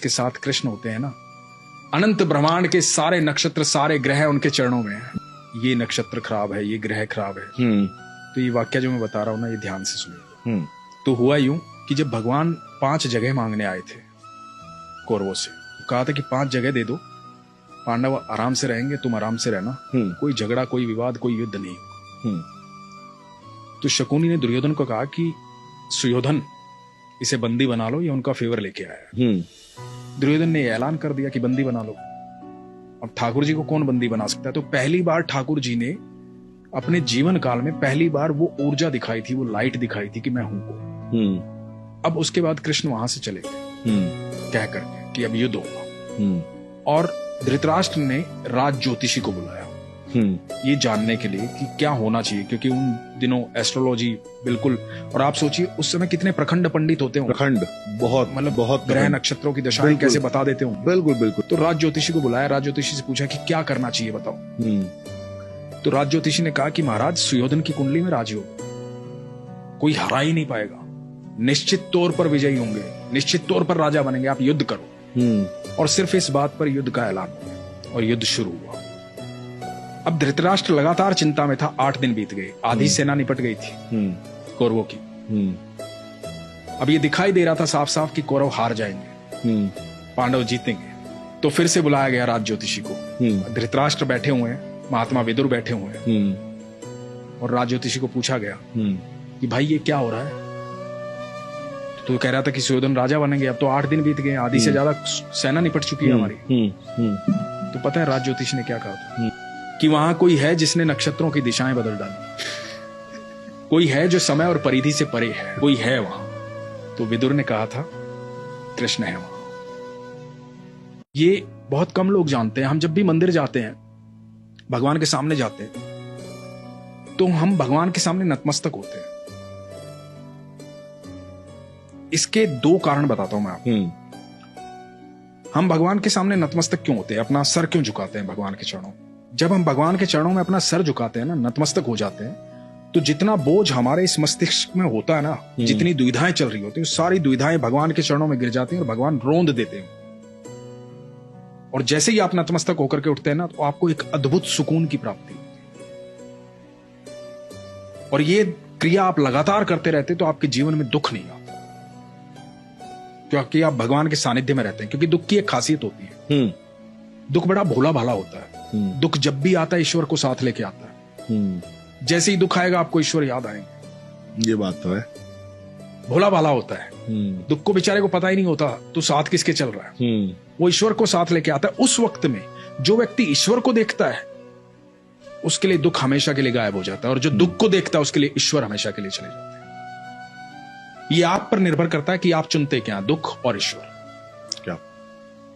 जिसके साथ कृष्ण होते हैं ना, अनंत ब्रह्मांड के सारे नक्षत्र, सारे ग्रह उनके चरणों में हैं। ये नक्षत्र खराब है, ये ग्रह खराब है। तो ये वाक्य जो मैं बता रहा हूं ना, ये ध्यान से सुनिए। तो हुआ यूं कि जब भगवान 5 जगह मांगने आए थे कौरवों से, कहा था कि 5 जगह दे दो, पांडव आराम से रहेंगे, तुम आराम से रहना, कोई झगड़ा, कोई विवाद, कोई युद्ध नहीं। तो शकुनी ने दुर्योधन को कहा कि सुयोधन, इसे बंदी बना लो, ये उनका फेवर लेके आया। दुर्योधन ने ऐलान कर दिया कि बंदी बना लो। अब ठाकुर जी को कौन बंदी बना सकता है? तो पहली बार ठाकुर जी ने अपने जीवन काल में पहली बार वो ऊर्जा दिखाई थी, वो लाइट दिखाई थी कि मैं हूं को। अब उसके बाद कृष्ण वहां से चले गए कह करके कि अब युद्ध होगा। और धृतराष्ट्र ने राज ज्योतिषी को बुलाया ये जानने के लिए कि क्या होना चाहिए, क्योंकि उन दिनों एस्ट्रोलॉजी बिल्कुल, और आप सोचिए उस समय कितने प्रखंड पंडित होते हों, प्रखंड बहुत, मतलब बहुत ग्रह नक्षत्रों की दशाएं कैसे बता देते हों। बिल्कुल बिल्कुल। तो राज ज्योतिषी को बुलाया, राज ज्योतिषी से पूछा कि क्या करना चाहिए बताओ। तो राज ज्योतिषी ने कहा कि महाराज, सुयोधन की कुंडली में राजयोग, कोई हरा ही नहीं पाएगा, निश्चित तौर पर विजयी होंगे, निश्चित तौर पर राजा बनेंगे, आप युद्ध करो। और सिर्फ इस बात पर युद्ध का ऐलान हुआ और युद्ध शुरू हुआ। अब धृतराष्ट्र लगातार चिंता में था। 8 दिन बीत गए, आधी सेना निपट गई थी कौरवों की। अब ये दिखाई दे रहा था साफ साफ कि कौरव हार जाएंगे, पांडव जीतेंगे। तो फिर से बुलाया गया राज ज्योतिषी को। धृतराष्ट्र बैठे हुए हैं, महात्मा विदुर बैठे हुए हैं, और राज ज्योतिषी को पूछा गया कि भाई ये क्या हो रहा है? तो कह रहा था कि सुयोधन राजा बनेंगे। अब तो 8 दिन बीत गए, आधी से ज्यादा सेना निपट चुकी है हमारी। तो पता है राज ज्योतिषी ने क्या कहा था? कि वहां कोई है जिसने नक्षत्रों की दिशाएं बदल डाली, कोई है जो समय और परिधि से परे है, कोई है वहां। तो विदुर ने कहा था कृष्ण है वहां। ये बहुत कम लोग जानते हैं। हम जब भी मंदिर जाते हैं, भगवान के सामने जाते हैं, तो हम भगवान के सामने नतमस्तक होते हैं। इसके 2 कारण बताता हूं मैं आपको। हम भगवान के सामने नतमस्तक क्यों होते हैं, अपना सर क्यों झुकाते हैं भगवान के चरणों? जब हम भगवान के चरणों में अपना सर झुकाते हैं ना, नतमस्तक हो जाते हैं, तो जितना बोझ हमारे इस मस्तिष्क में होता है ना, जितनी दुविधाएं चल रही होती है, सारी दुविधाएं भगवान के चरणों में गिर जाती हैं और भगवान रोंद देते हैं। और जैसे ही आप नतमस्तक होकर के उठते हैं ना, तो आपको एक अद्भुत सुकून की प्राप्ति होती है। और ये क्रिया आप लगातार करते रहते तो आपके जीवन में दुख नहीं आता, क्योंकि आप भगवान के सानिध्य में रहते हैं। क्योंकि दुख की एक खासियत होती है, दुख बड़ा भोला भाला होता है। दुख जब भी आता है ईश्वर को साथ लेके आता है। जैसे ही दुख आएगा आपको ईश्वर याद आएंगे। ये बात तो है। भोला भाला होता है, दुख को बेचारे को पता ही नहीं होता तो साथ किसके चल रहा है। वो ईश्वर को साथ लेके आता है। उस वक्त में जो व्यक्ति ईश्वर को देखता है, उसके लिए दुख हमेशा के लिए गायब हो जाता है, और जो दुख को देखता है उसके लिए ईश्वर हमेशा के लिए चले जाते हैं। ये आप पर निर्भर करता है कि आप चुनते क्या, दुख और ईश्वर।